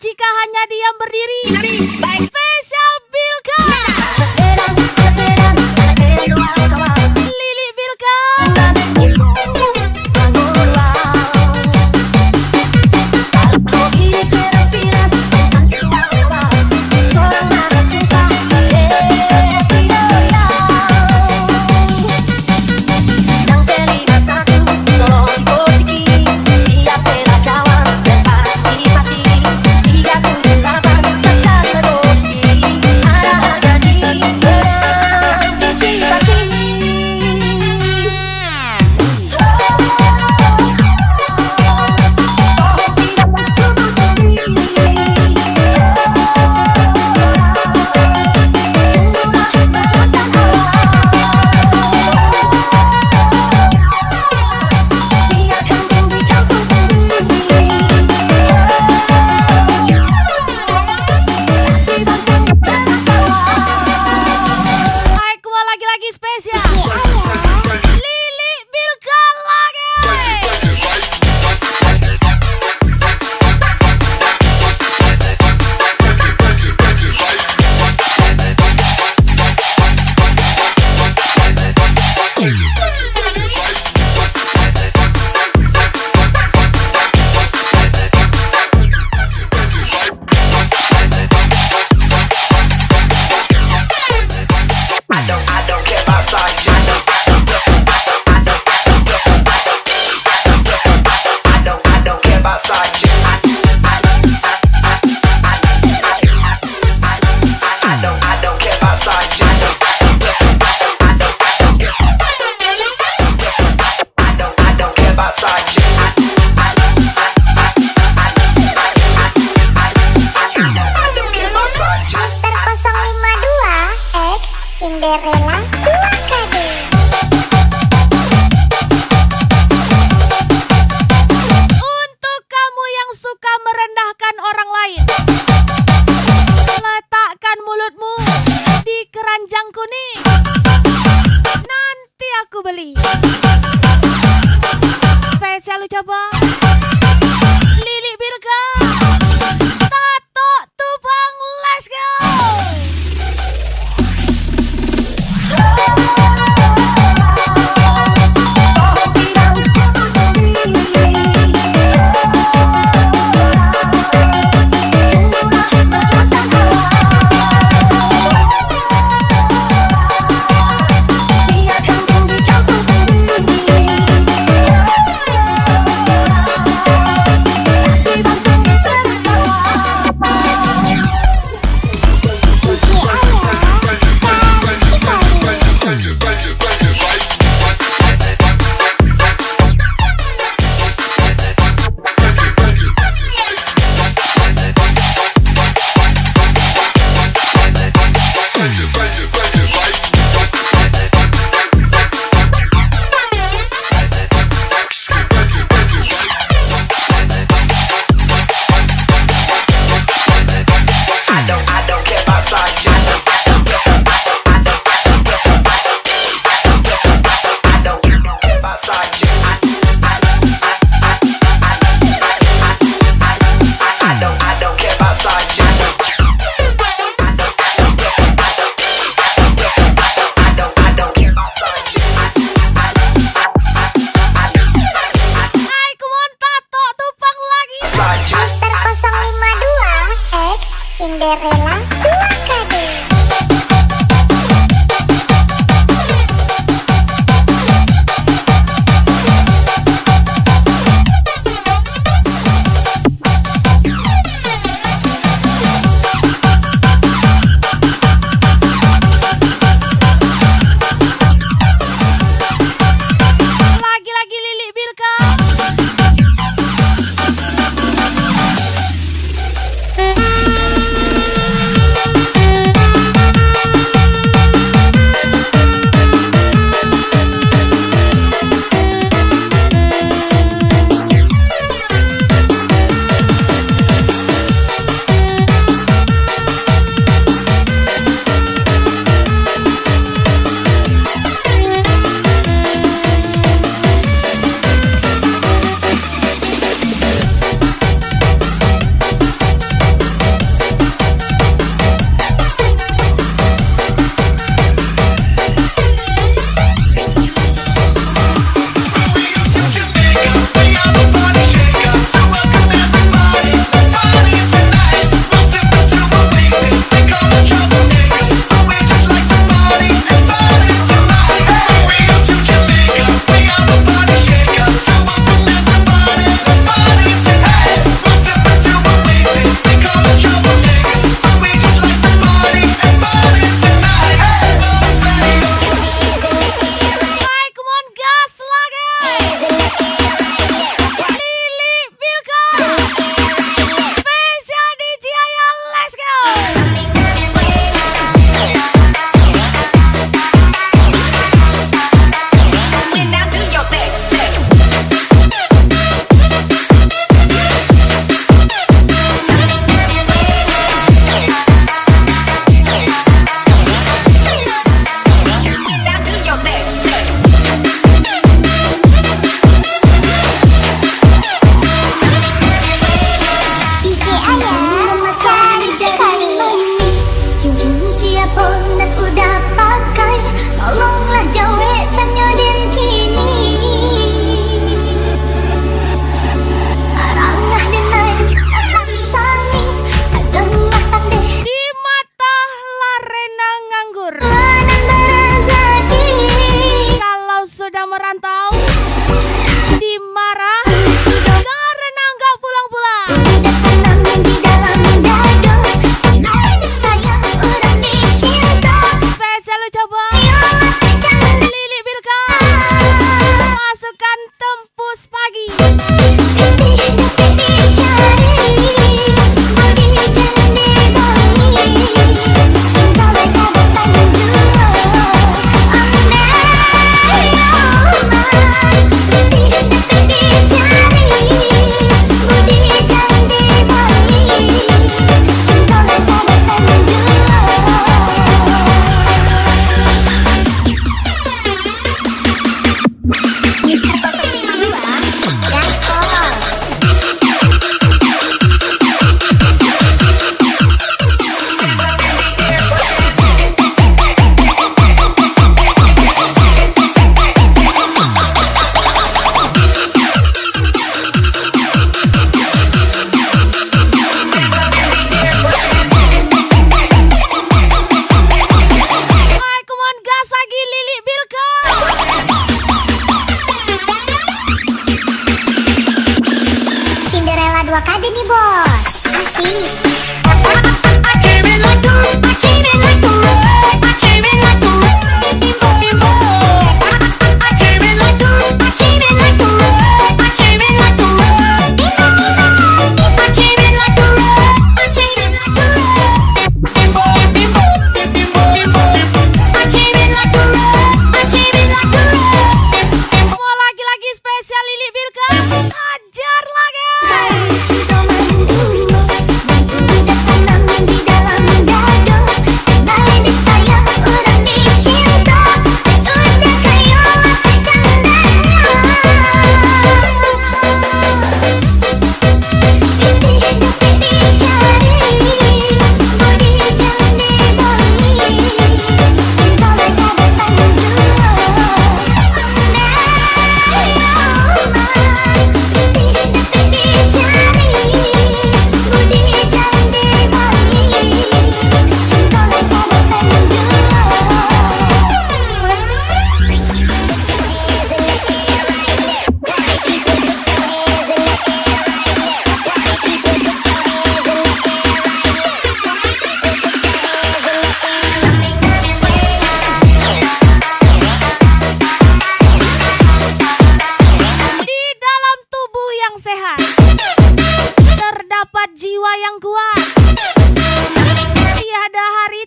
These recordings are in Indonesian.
jika hanya diam berdiri. Spesial Bilka. Lili Bilka. Cinderella 2KD. Untuk kamu yang suka merendahkan orang lain, letakkan mulutmu di keranjang kuning. Nanti aku beli. Spesial coba Lili Bilka. Tato Tupang, let's go. Cinderella 2KD. Lagi-lagi Lili Bilka.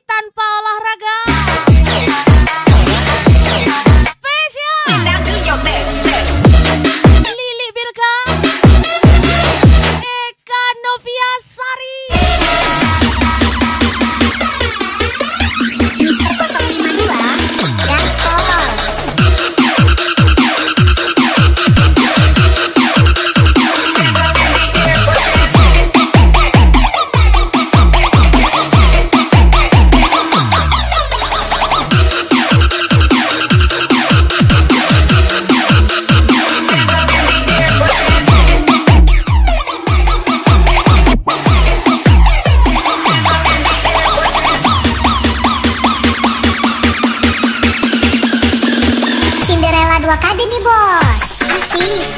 tanpa olahraga. Spesial Lili Bilka, Eka Novia Sari. Mister 052 Gaspol. Cinderella 2KD nih bos, asik.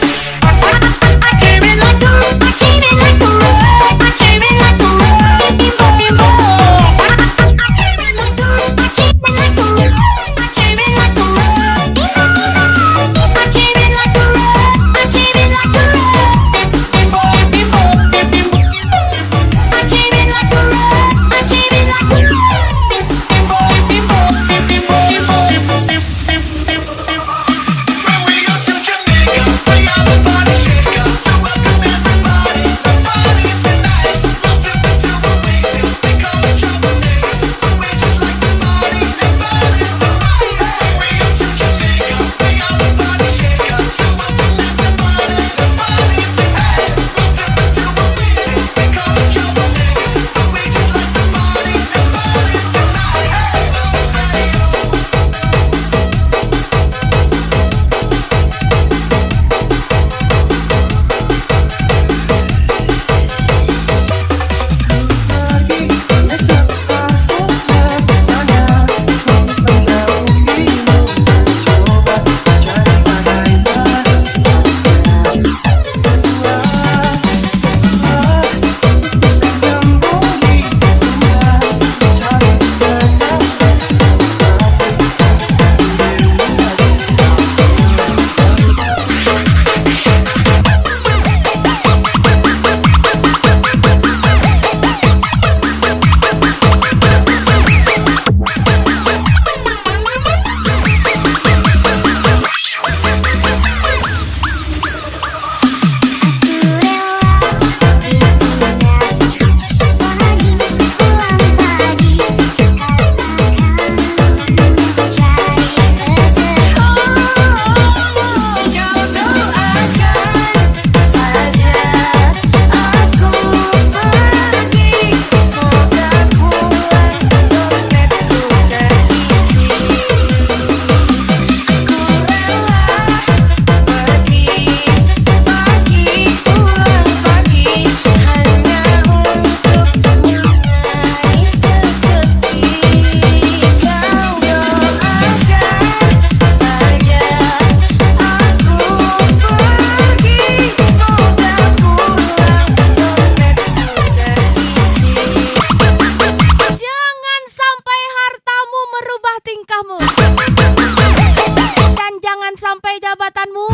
Dan jangan sampai jabatanmu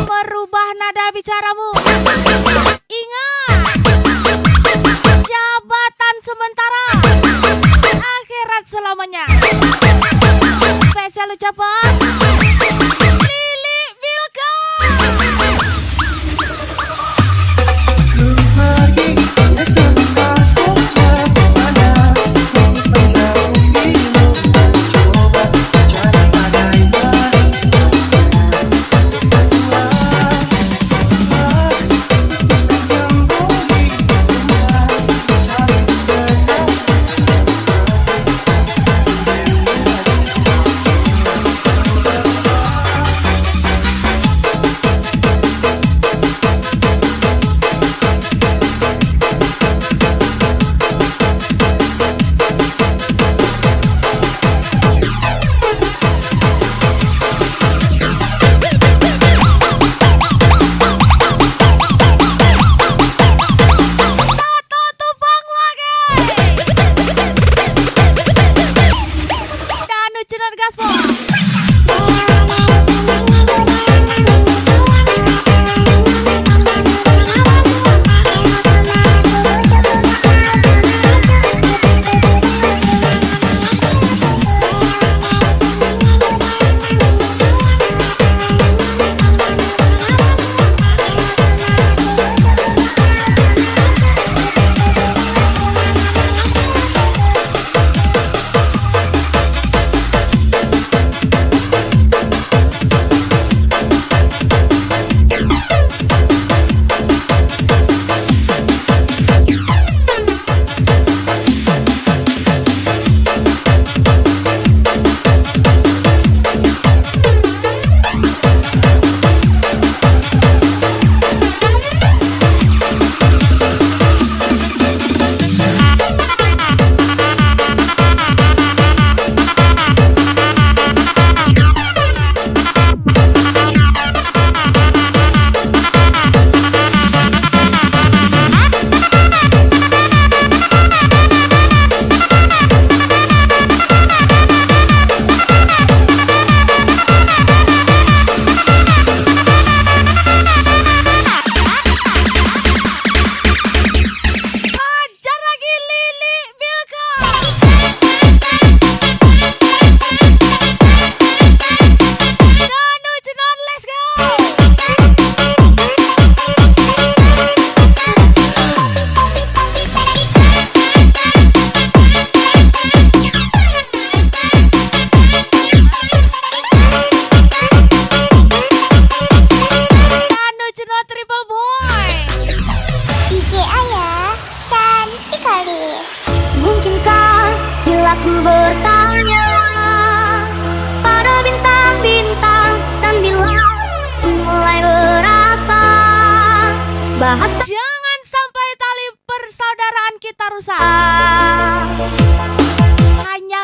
merubah nada bicaramu. Ingat, jabatan sementara, akhirat selamanya. Spesial ucapan Lili Bilka.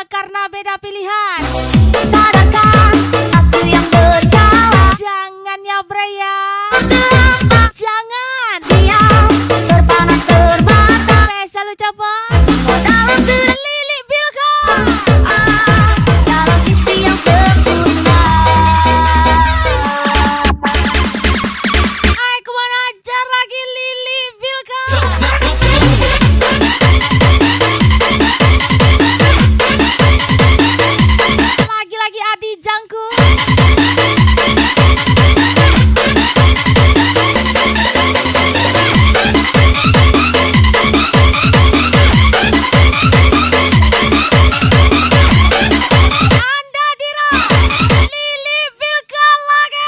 karena beda pilihan. Sadarkah aku yang berjalan? Jangan ya Bre ya. Jangan. Diam, terpanas terbata. Spesial ucapan Dalam Lili Bilka. dalam mimpi yang sempurna. Aku mau ajar lagi Lili Bilka. Lagi-lagi Adi Jangku. Anda Dira Lili Bilka lagi.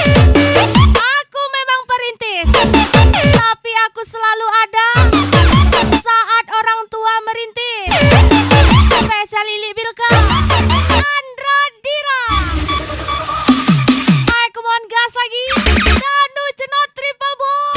Aku memang perintis, tapi aku selalu ada saat orang tua merintis. Spesial Lili Bilka, Andra Dira. Aku mohon gas lagi, Danu Cenot Triple Boy.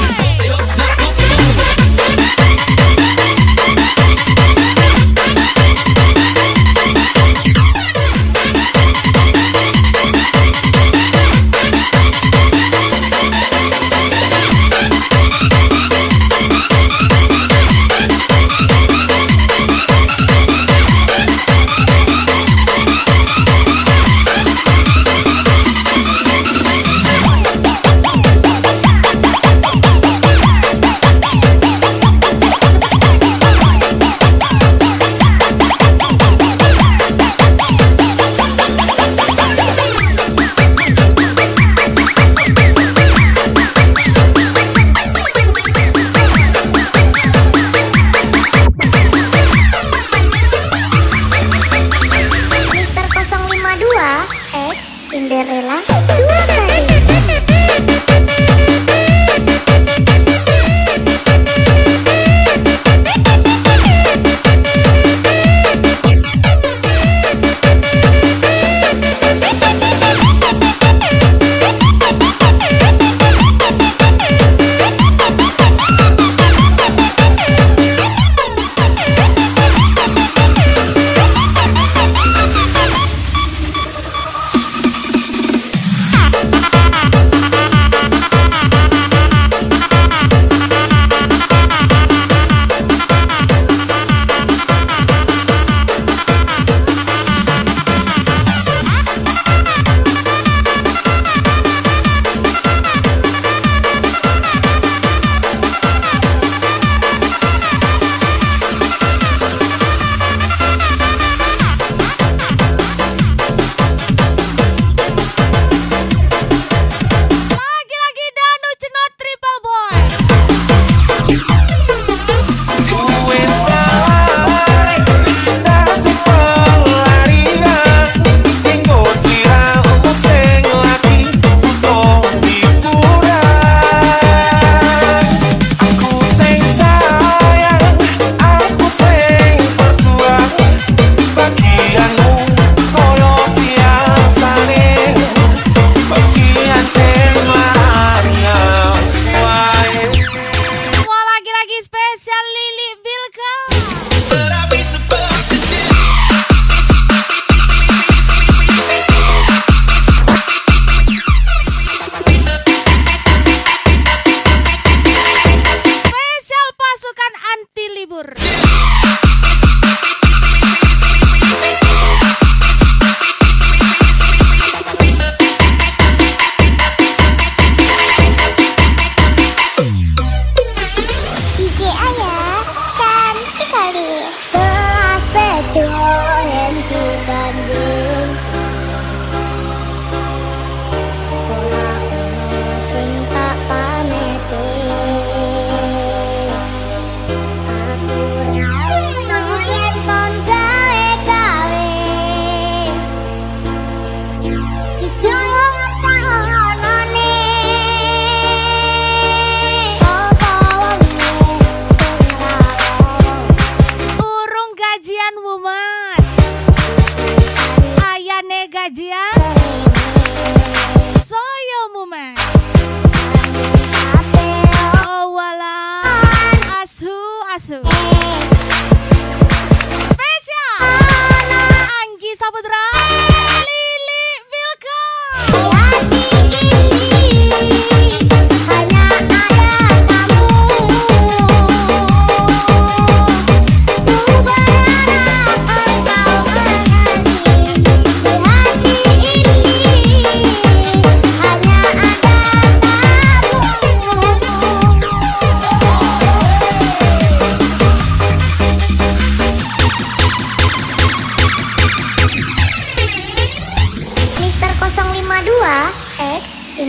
Mister 052 X Cinderella 2 kali.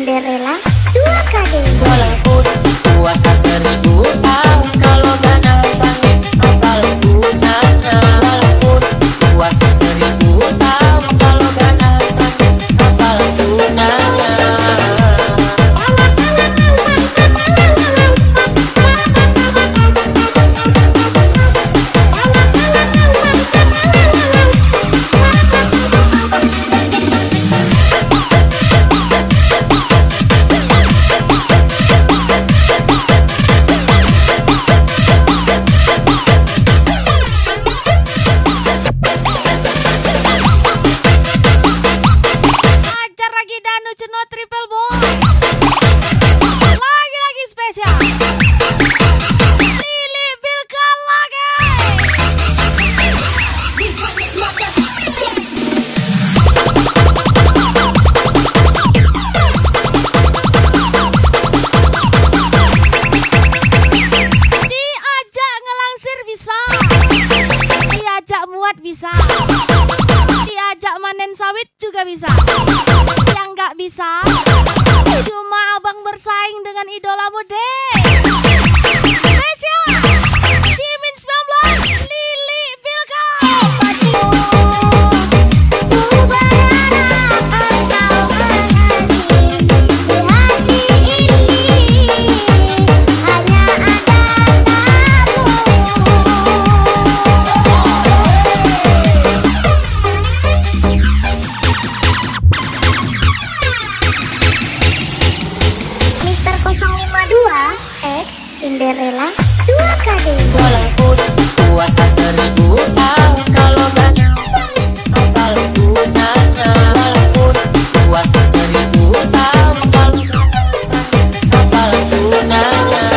Cinderella 2KD. Walaupun puasa 1000 tahun, kalau ganas angin apalah gunanya. Walaupun puasa 1000 tahun, kalau ganas angin apalah gunanya. Acara Gidanu Cuno Triple Boy. Lagi-lagi spesial. Lili Bilka lagi. Diajak ngelangsir bisa. Diajak muat bisa. Diajak manen sawit juga bisa. Yang nggak bisa cuma abang bersaing dengan idolamu deh. Spesial Jimin 19 Lili Bilka. Ku berharap engkau mengerti, di hati ini hanya ada Mister 052 X Cinderella 2KD. Walaupun puasa 1000 tahun, kalau ganas angin apalah gunanya. Walaupun puasa 1000 tahun, kalau ganas angin apalah gunanya.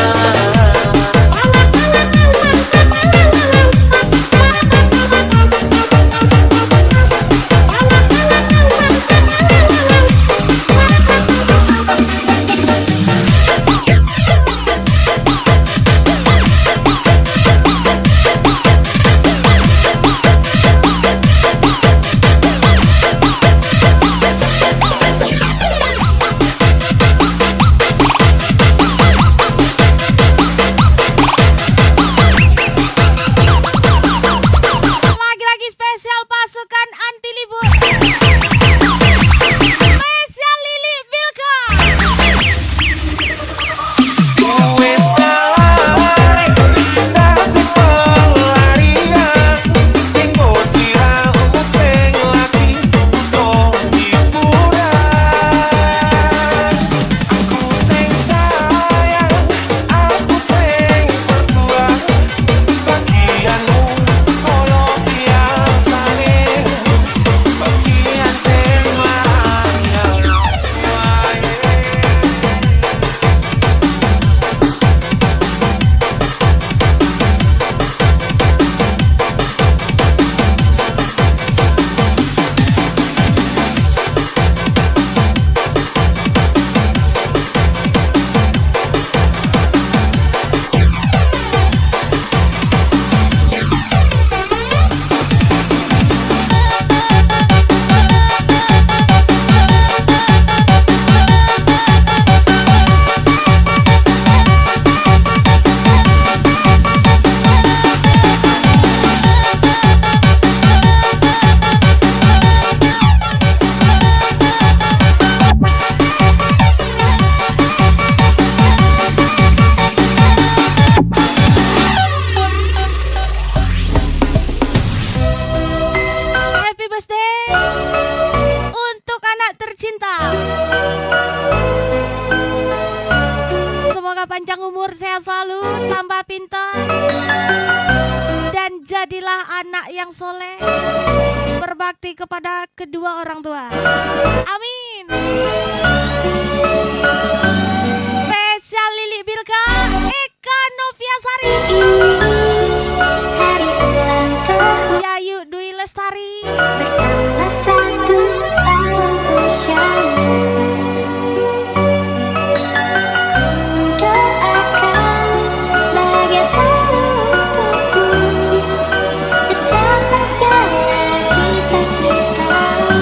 Lagi-lagi spesial pasukan anti libur. Spesial Lili Bilka. Wis lari dadi pelarian, tinggo siramu sing lagi butuh hiburan. Aku sing sayang, aku sing berjuang, bagianmu kaya biasane, bagian sing layang wae. Happy birthday untuk anak tercinta. Semoga panjang umur, sehat selalu, tambah pintar, dan jadilah anak yang soleh, berbakti kepada kedua orang tua. Amin. Spesial Lili Bilka, Eka Noviasari, Hari ulang tahun Yayu Dwi Lestari, bertambah 1 tahun usiamu. Ku doakan bahagia selalu untukmu, tercapai segala cita-citamu.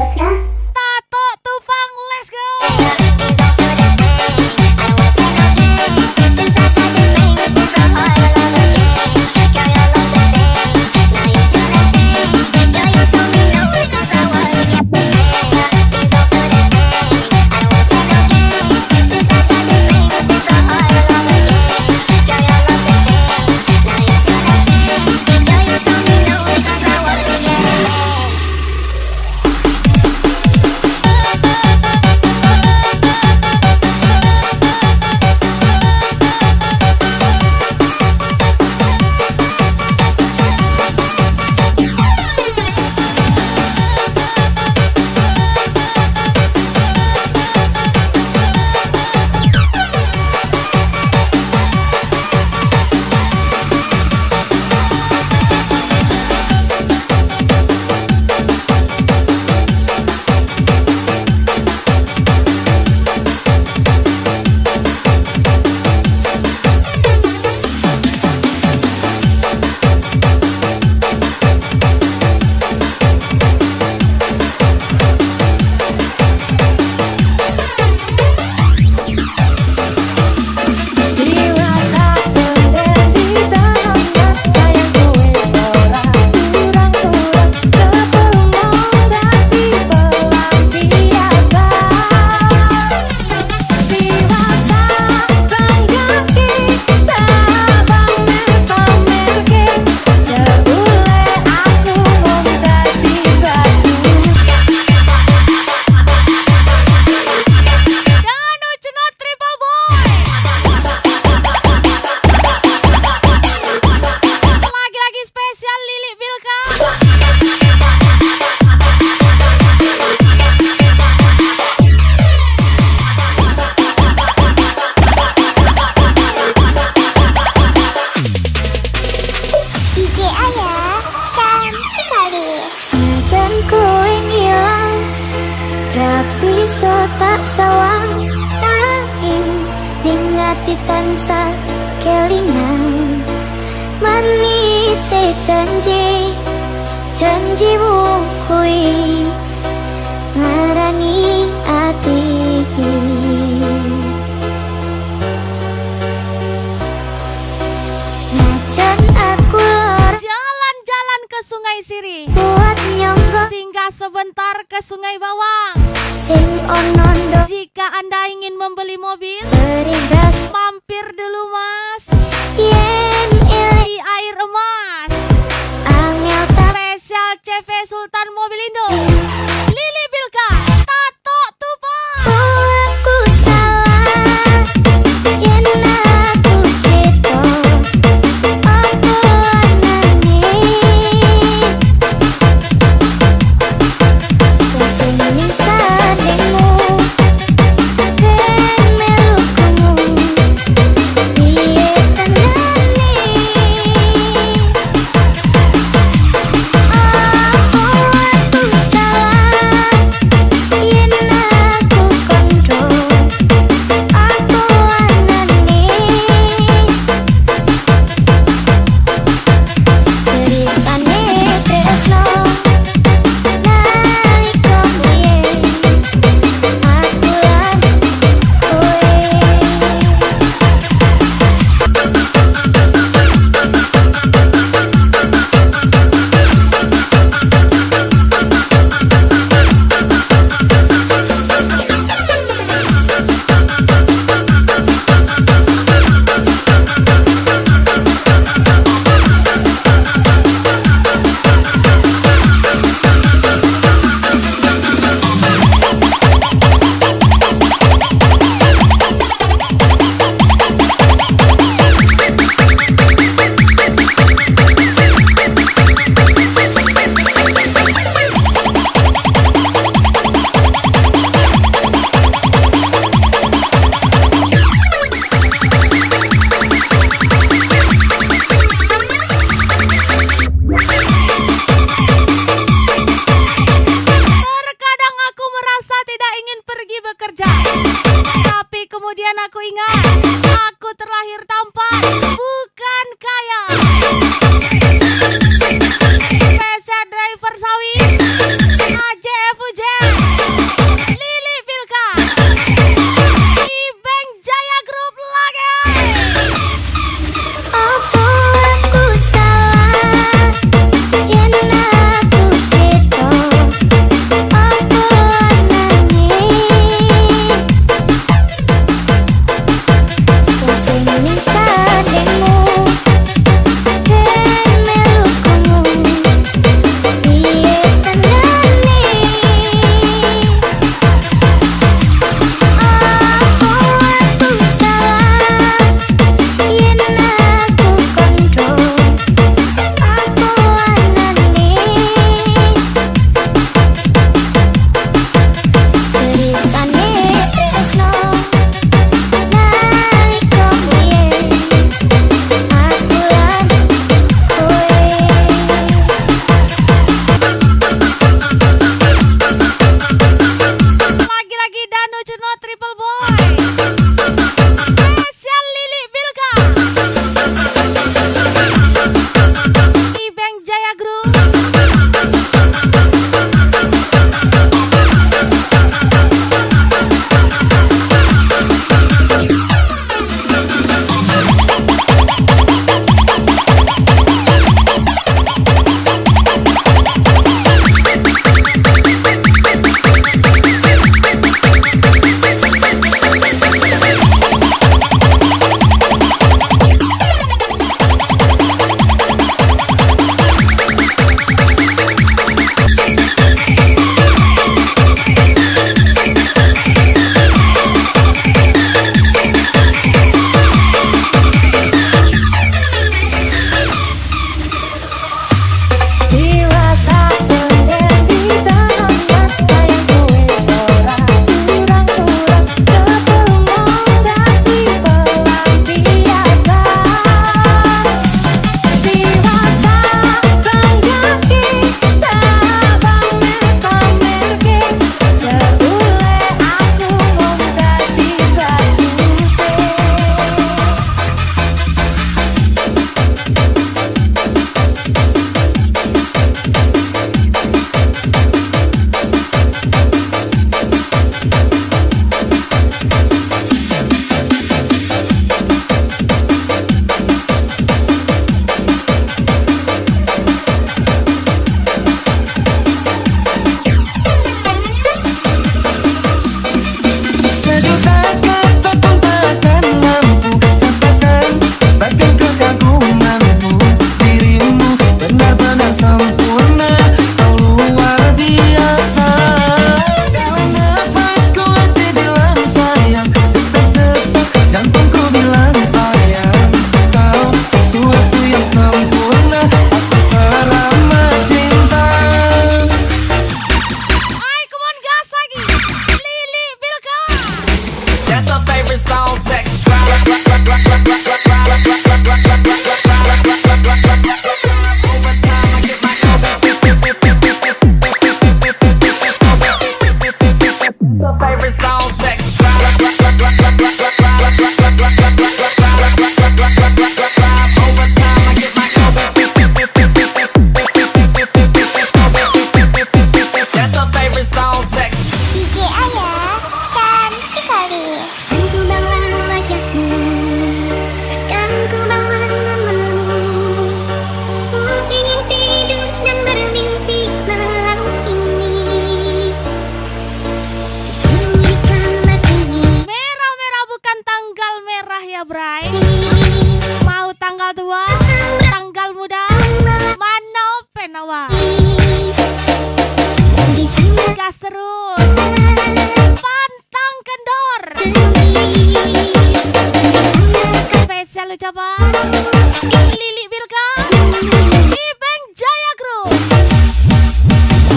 mesra. Tato Tufang, let's go. ati tansah kelingan manis janjimu kui ngarani ati senajan aku lor Jalan-jalan ke Sungai Siri, buat nyonggo singgah sebentar ke Sungai Bawang. sing onondo Jika Anda ingin membeli mobil, beri gas mampir dulu Mas yen di Air Emas. angel tak Spesial CV Sultan Mobilindo, Lili Bilka, Tato Tufang. aku salah yen aku cito aku anani sing ning sadengmu ben melukumu piye tenane aku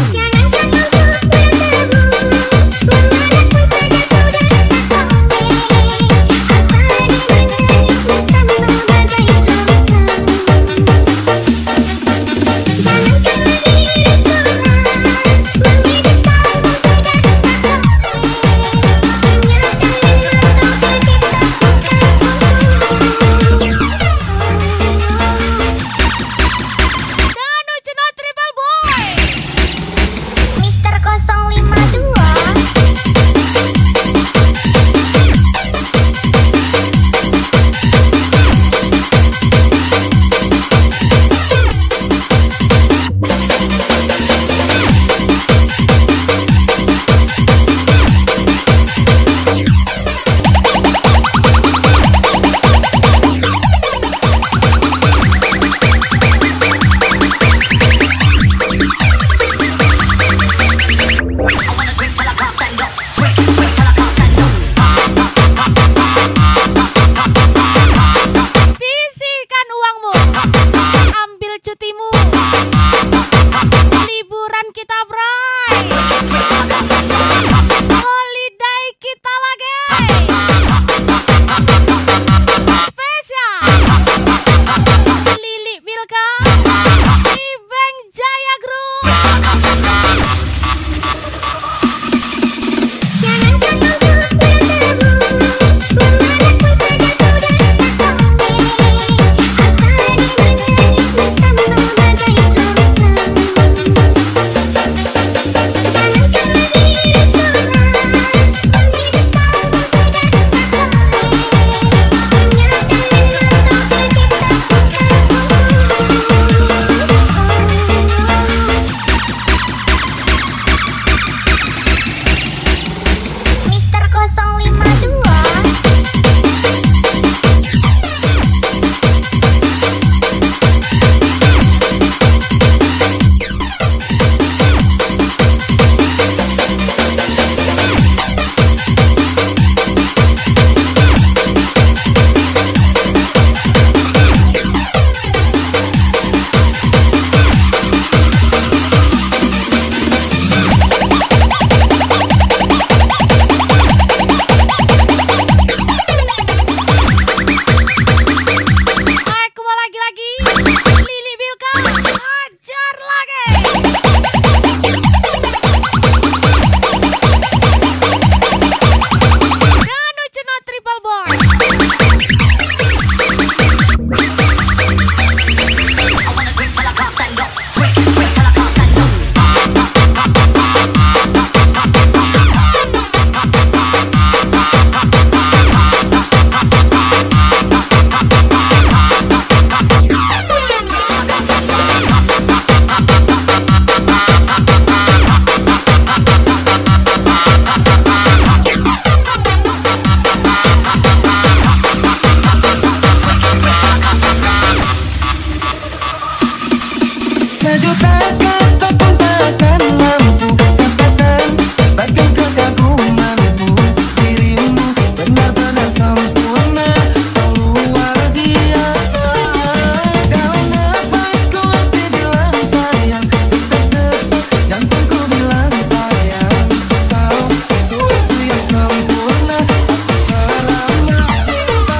Jangan takut bertemu, memadamku saja sudah tak boleh. Apalagi bernyanyi bersama bagai hampa. Jangankan lagi risaulah, mendidik kamu sudah tak boleh. Hanya kalimat kau tercipta Danu Cenot Triple Boy. Mister 052. Sisihkan uangmu, ambil cutimu, liburan kita bray, holiday kita lagi, spesial Lili Bilka di Bank Jaya Group. Jangan takut bertemu, memadamku saja sudah tak boleh. Apalagi bernyanyi bersama bagai hampa. Jangankan lagi risaulah, mendidik kamu sudah tak boleh. Hanya kalimat kau tercipta Mister 052. Aku mau lagi-lagi, Lili Bilka, hajar lagi. Danu Cenot Triple Boy. Sejuta kata pun takkan mampu katakan bahkan kekagumanku. Dirimu benar-benar sempurna, luar biasa. Dalam nafasku hati bilang sayang, detak-detak jantungku bilang sayang. Kau sesuatu yang sempurna, aku teramat cinta.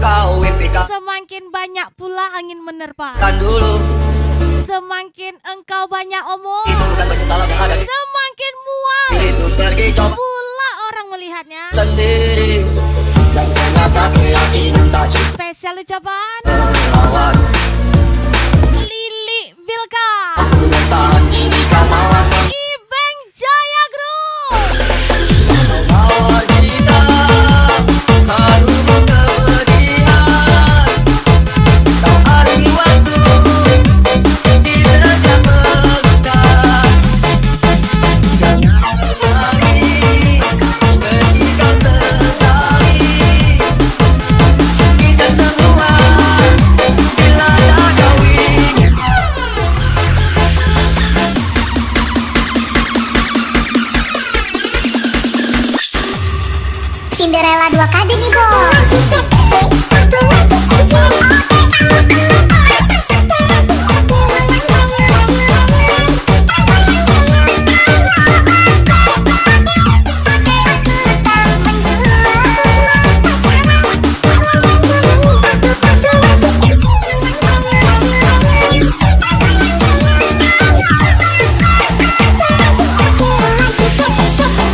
kau impikan Semakin banyak pula angin menerpa. dulu. Semakin engkau banyak omong, Itu bukan penyesalan yang ada di semakin mual itu pergi coba pula orang melihatnya. sendiri. Dan ternyata keyakinan tak cukup Spesial ucapan melawan. Lili Vilka, Aku bertahan kini kemauan Ibeng Jaya Group. mawar kita harum kepedihan. Kau arungi waktu di setiap pelukan. Jangan menangis ketika sesali. Kita semua dilanda kau ingin. Cinderella 2KD nih bos.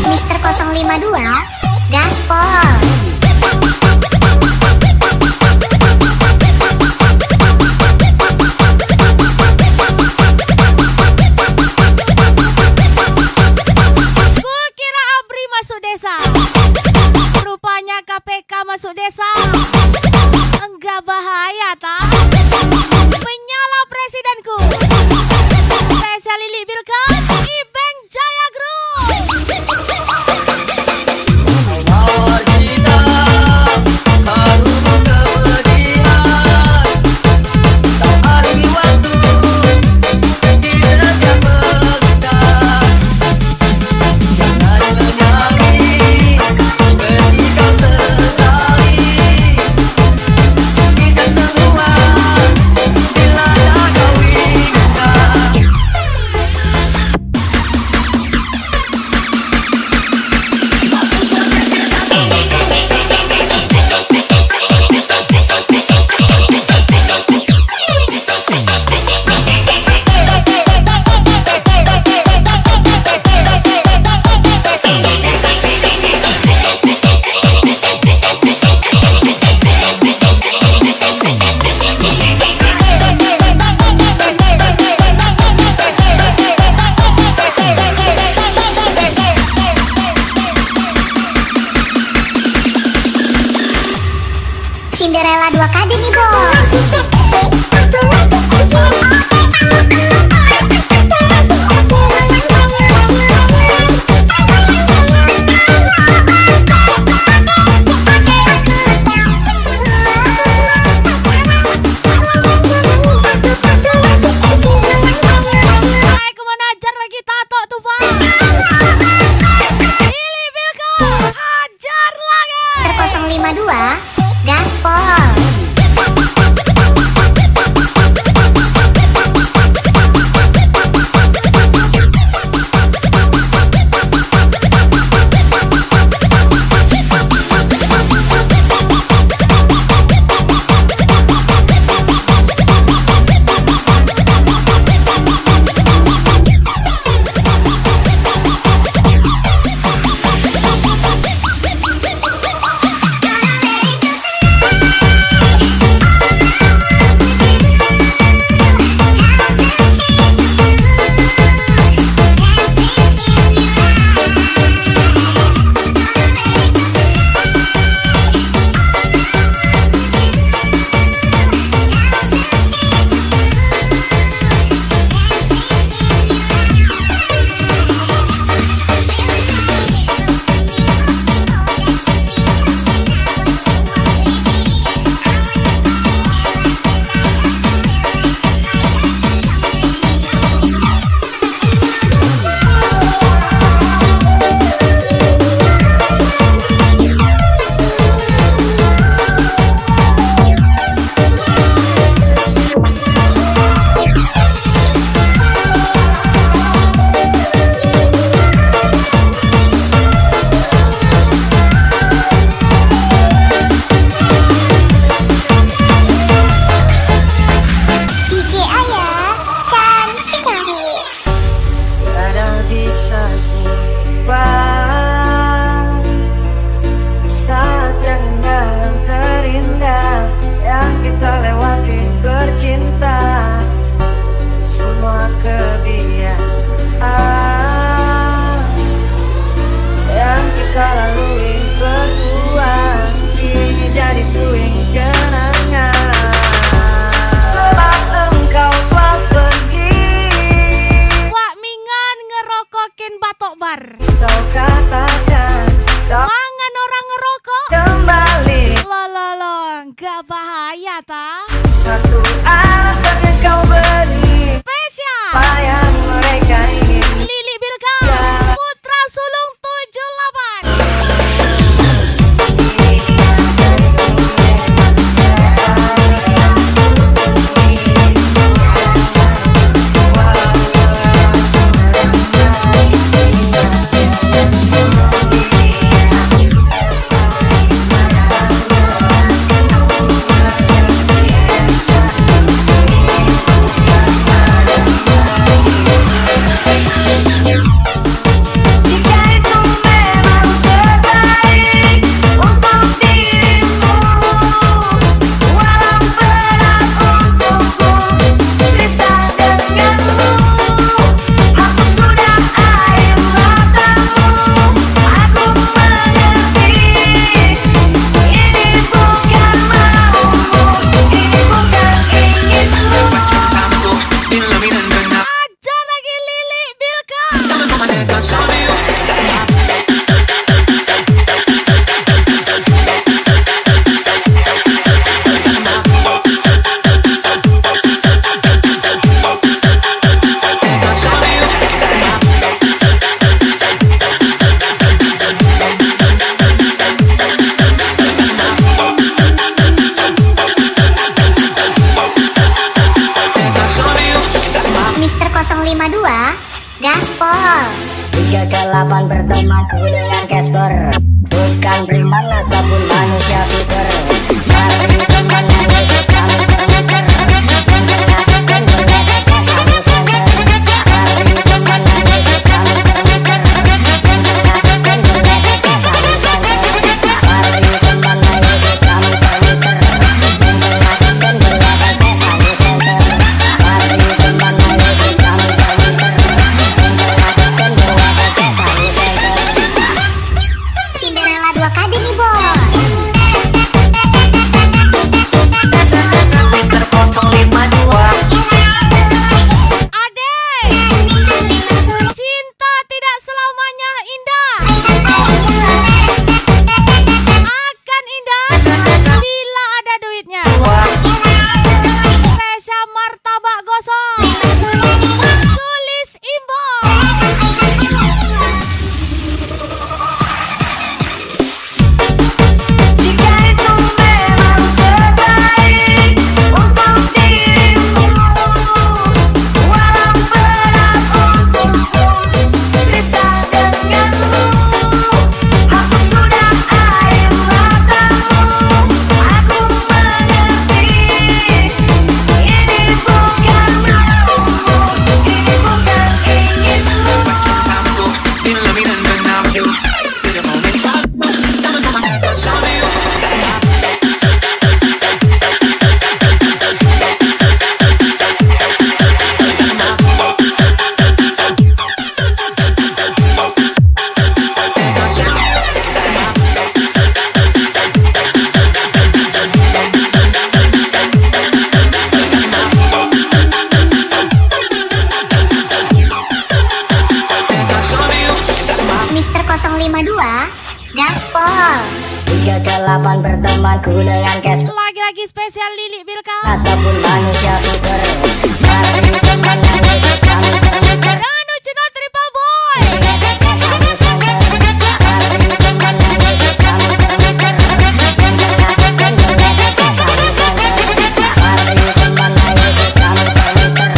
Mister 052 Gaspol. Kukira ABRI masuk desa, rupanya KPK masuk desa. Enggak bahaya tak? Menyala presidenku. Spesial Lili Vilka, Ibeng Jaya Group. Mawar kita harum kepedihan. Kau arungi waktu di setiap pelukan. Jangan menangis ketika sesali. Kita semua dilanda kau inginkan. Cinderella 2KD nih bos. Aku mau najar lagi tato tuh pak. Lili Vilka, hajar lagi. Mister 052 Gaspol. bahaya ta. Satu alasan yang kau beri, Spesial apa yang mereka ingin. Lili Bilka, Putra Sulung 78. Jika itu memang terbaik untuk dirimu, walau berat untukku pisah denganmu. Hapus sudah air matamu, aku mengerti. Ini bukan maumu, ini bukan inginmu. Aja lagi Lili Bilka. Mister 052 Gaspol. 3 ke 8 bertemanku dengan Casper, bukan preman ataupun manusia super. Mari teman yang ikut kami bermuter, mendengarkan mereka satu center. Mari teman yang ikut kami bermuter, mendengarkan mereka satu center. Mari teman yang ikut kami bermuter, mendengarkan mereka satu center. Mari teman yang ikut kami bermuter, mendengarkan mereka satu center. Cinderella 2KD nih bos. Mister 052. Adek, cinta tidak selamanya indah. Akan indah bila ada duitnya. Spesial martabak gosong. Tulis Imbo. Jika itu memang terbaik untuk dirimu, walau berat untukku pisah denganmu. Hapus sudah air matamu, aku mengerti. Ini bukan maumu, ini bukan inginmu. Mister 052 Gaspol. 3 ke 8 bertemanku dengan Casper, Lagi-lagi spesial Lili Bilka. ataupun manusia super. Mari teman yang ikut kami bermuter, Danu Cino Triple Boy. satu center. Mari teman yang ikut kami bermuter, mendengarkan mereka satu center. Mari teman yang ikut kami bermuter,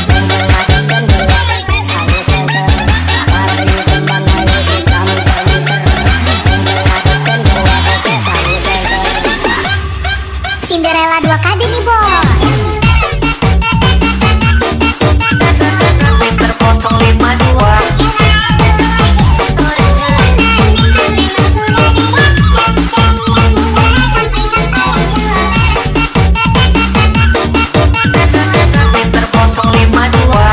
mendengarkan mereka satu center. Mari teman yang ikut kami bermuter, mendengarkan mereka satu center. Cinderella 2KD nih bos. Mister 052. Mister 052.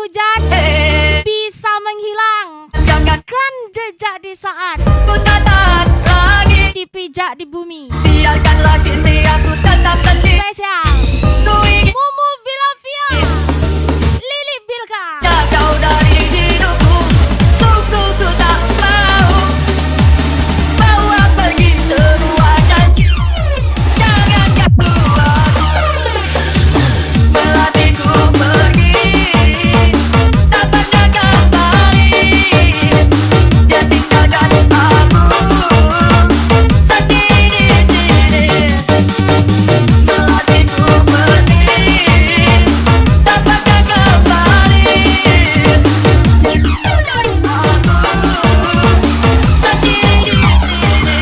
hujan bisa menghilangkan jejak di saat Ku tak tahan lagi, dipijak di bumi. biarkanlah kini aku tetap sendiri. Spesial Ku ingin Mumu Bilavia, Lili Bilka. kau dari hidupku. Sungguh ku tak mau bawa pergi semua janji. Jangan ganggu aku, melatihku pergi, tak pernah kembali. Dia tinggalkan aku sendiri di sini. Melatihku pergi, tak pernah kembali. Tinggalkan aku sendiri di sini.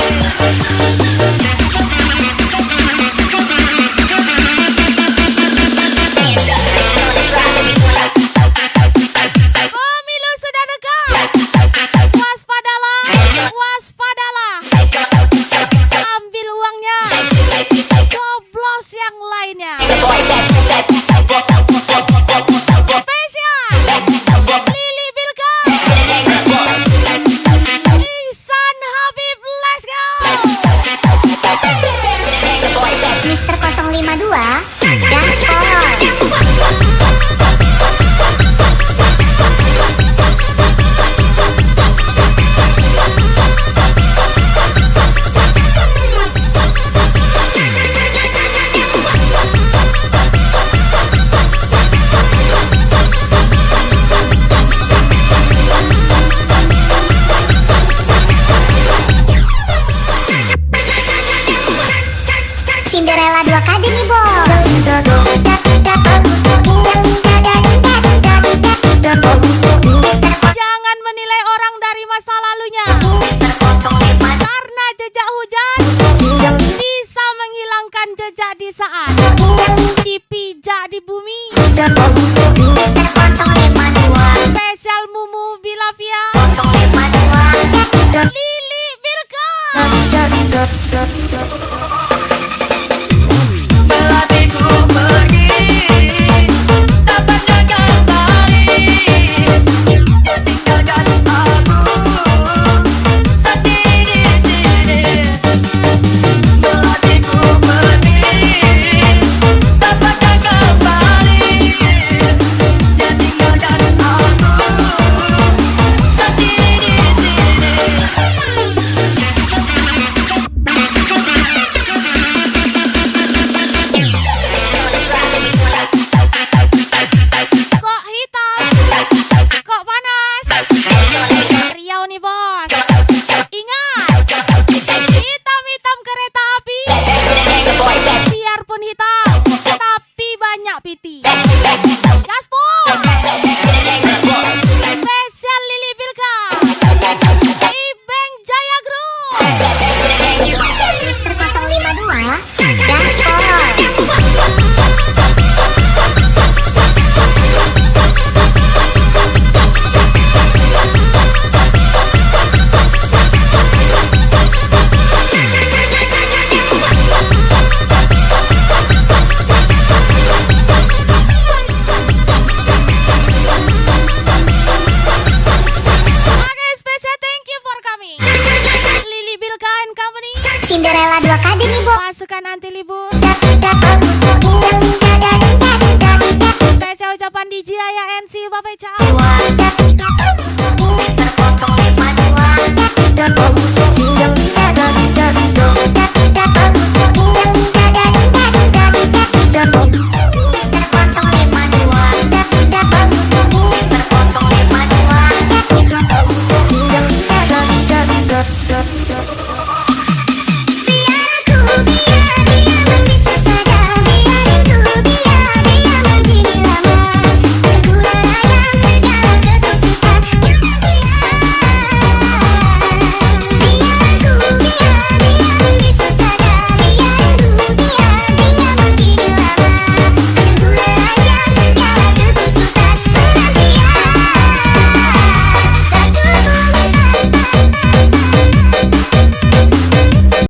Pemilu sudah dekat. Waspadalah, waspadalah. Ambil uangnya, coblos yang lainnya. Spesial Lili Bilka, Ihsan Habib, let's go. Mister 052 Gaspol. Cinderella 2 kali nih bos. Jangan menilai orang dari masa lalunya, karena jejak hujan bisa menghilangkan jejak di saat dipijak di bumi. Spesial Mumu Bilavia, Lili Bilka. Melatihku pergi, tak pernah kembali. Dia tinggalkan aku sendiri di sini. Melatihku pergi, tak pernah kembali. Dia tinggalkan aku sendiri di sini. Kok hitam, kok panas. Riau nih bos. Ingat, hitam-hitam kereta api, biarpun hitam, tapi banyak piti. Gaspol. Spesial Lili Bilka, Ibeng Jaya Group. Mister 052 Gaspol. Oke, spesial thank you for coming. Lili Bilka and Company, Cinderella 2 kali nih bos. pasukan anti libur. Spesial ucapan DJ Ayah NC Bapak Cao.